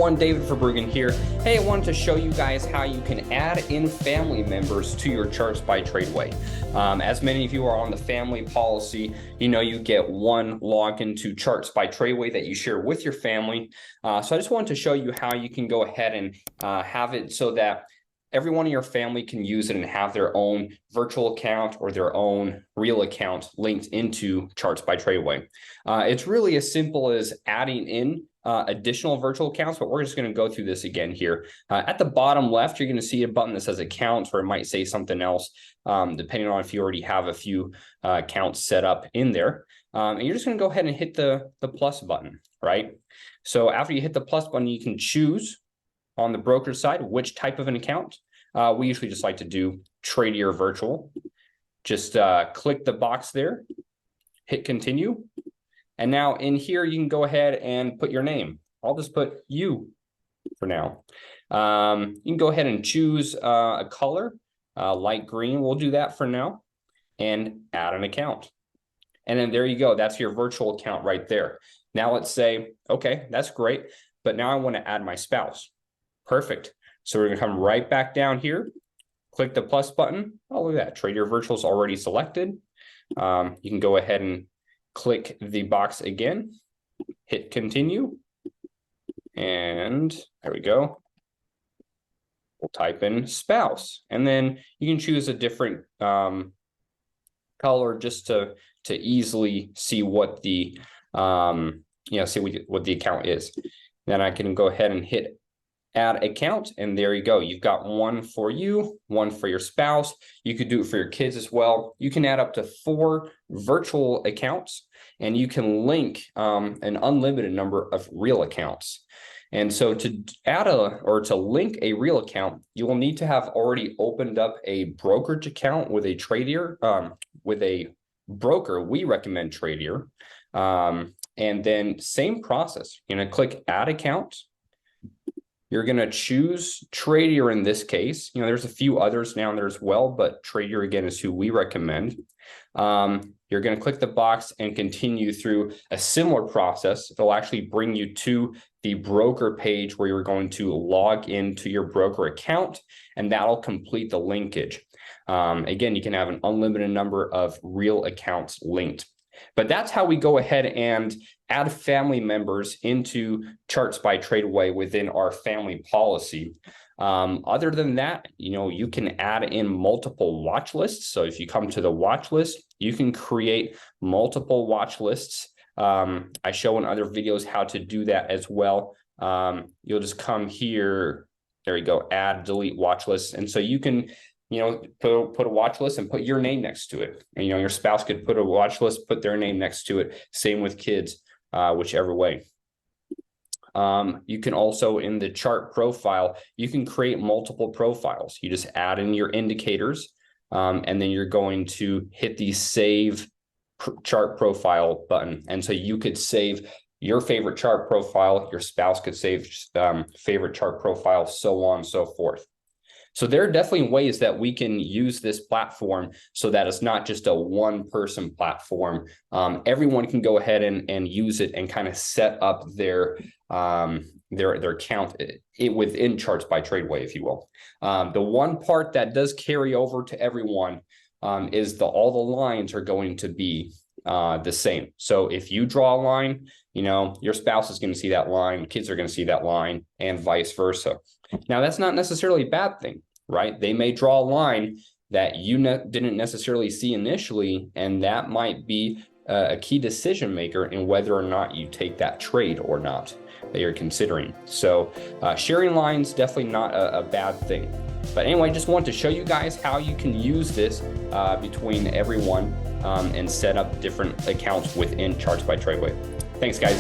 everyone, David Verbruggen here. Hey, I wanted to show you guys how you can add in family members to your charts by TRADEway. As many of you are on the family policy, you know you get one login to charts by TRADEway that you share with your family. So I just wanted to show you how you can go ahead and have it so that everyone in your family can use it and have their own virtual account or their own real account linked into charts by TRADEway. It's really as simple as adding in additional virtual accounts, but we're just going to go through this again here. At the bottom left, you're going to see a button that says accounts, or it might say something else, depending on if you already have a few accounts set up in there. And you're just going to go ahead and hit the plus button, right? So after you hit the plus button, you can choose on the broker side which type of an account. We usually just like to do TRADEway virtual. Just click the box there, hit continue. And now in here, you can go ahead and put your name. I'll just put you for now. You can go ahead and choose a color, light green. We'll do that for now, and add an account. And then there you go. That's your virtual account right there. Now let's say, okay, that's great, but now I want to add my spouse. Perfect. So we're going to come right back down here, click the plus button. Oh, look at that. TRADEway virtual is already selected. You can go ahead and click the box again, hit continue, and there we go. We'll type in spouse, and then you can choose a different color just to easily see what the see what the account is. Then I can go ahead and hit add account, and there you go. You've got one for you, one for your spouse. You could do it for your kids as well. You can add up to 4 virtual accounts, and you can link an unlimited number of real accounts. And so to add to link a real account, you will need to have already opened up a brokerage account with a TRADEway, with a broker. We recommend TRADEway. And then same process. You're going to click add account. You're going to choose TRADEway in this case. You know, there's a few others down there as well, but TRADEway again is who we recommend. You're going to click the box and continue through a similar process. It'll actually bring you to the broker page where you're going to log into your broker account, and that'll complete the linkage. Again, you can have an unlimited number of real accounts linked. But that's how we go ahead and add family members into charts by TRADEway within our family policy. Other than that, you know, you can add in multiple watch lists. So if you come to the watch list, you can create multiple watch lists. I show in other videos how to do that as well. You'll just come here. There you go, add, delete watch lists. And so you can, you know, put a watch list and put your name next to it. And, you know, your spouse could put a watch list, put their name next to it. Same with kids, whichever way. You can also, in the chart profile, you can create multiple profiles. You just add in your indicators, and then you're going to hit the save chart profile button. And so you could save your favorite chart profile, your spouse could save favorite chart profile, so on and so forth. So there are definitely ways that we can use this platform so that it's not just a one-person platform. Everyone can go ahead and use it and kind of set up their account within charts by TRADEway, if you will. The one part that does carry over to everyone is all the lines are going to be the same. So if you draw a line, you know, your spouse is going to see that line, kids are going to see that line, and vice versa. Now, that's not necessarily a bad thing, right? They may draw a line that you didn't necessarily see initially, and that might be a key decision maker in whether or not you take that trade or not that you're considering. So sharing lines, definitely not a bad thing. But anyway, just wanted to show you guys how you can use this between everyone and set up different accounts within charts by TRADEway. Thanks, guys.